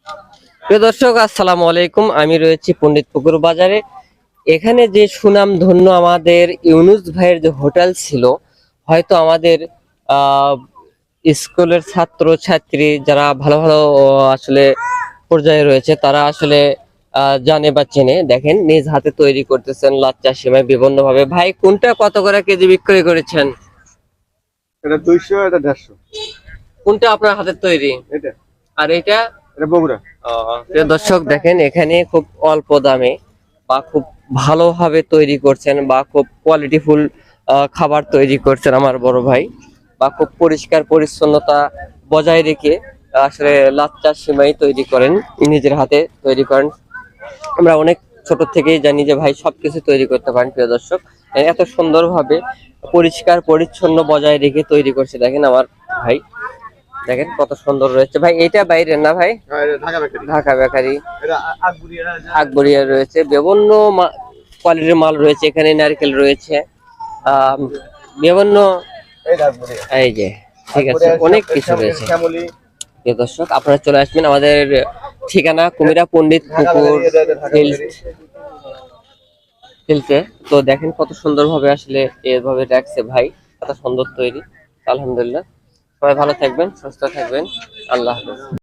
প্রিয় দর্শক, আসসালামু আলাইকুম। আমি রয়েছি পণ্ডিত পুকুর বাজারে। এখানে যে সুনাম ধন্য আমাদের ইউনুস ভাইয়ের যে হোটেল ছিল, হয়তো আমাদের আহ স্কুলের ছাত্র ছাত্রী যারা ভালো ভালো আসলে পর্যায়ে রয়েছে, তারা আসলে জানে বা চেনে। দেখেন, নিজ হাতে তৈরি করতেছেন লাচ্চা সেমাই বিভিন্ন ভাবে। ভাই, কোনটা কত করে কেজি বিক্রি করেছেন? এটা 200, এটা 150। কোনটা আপনার হাতের তৈরি? এটা আর এটা? এটা বগুড়া। প্রিয় দর্শক, দেখেন এখানে খুব অল্প দামে বা খুব ভালোভাবে তৈরি করছেন বা খুব কোয়ালিটিফুল খাবার তৈরি করছেন আমার বড় ভাই, বা খুব পরিষ্কার পরিচ্ছন্নতা বজায় রেখে আসলে লাচ্চা সিমাই তৈরি করেন, নিজের হাতে তৈরি করেন। আমরা অনেক ছোট থেকেই জানি যে ভাই সবকিছু তৈরি করতে পারেন। প্রিয় দর্শক, এত সুন্দরভাবে পরিষ্কার পরিচ্ছন্ন বজায় রেখে তৈরি করছে, দেখেন আমার ভাই। দেখেন কত সুন্দর রয়েছে ভাই। এটা বাইরের না ভাই? হ্যাঁ, এটা ঢাকা বেকারি। ঢাকা বেকারি। এটা আকবরিয়া। আকবরিয়া রয়েছে, বিভিন্ন কোয়ালিটির মাল রয়েছে এখানে। নারকেল রয়েছে, বিভিন্ন, এই আকবরিয়া। এই যে, ঠিক আছে, অনেক কিছু রয়েছে। শ্যামলী। প্রিয় দর্শক, আপনারা চলে আসবেন। আমাদের ঠিকানা কুমিরা পণ্ডিত ঢাকা পুকুর বেকারি, এটা ঢাকা বেকারি। ফিল্ডে। তো দেখেন কত সুন্দরভাবে আসলে এভাবে রাখছে ভাই, কত সুন্দর তৈরি। আলহামদুলিল্লাহ। সবাই ভালো থাকবেন, সুস্থ থাকবেন। আল্লাহ হাফেজ।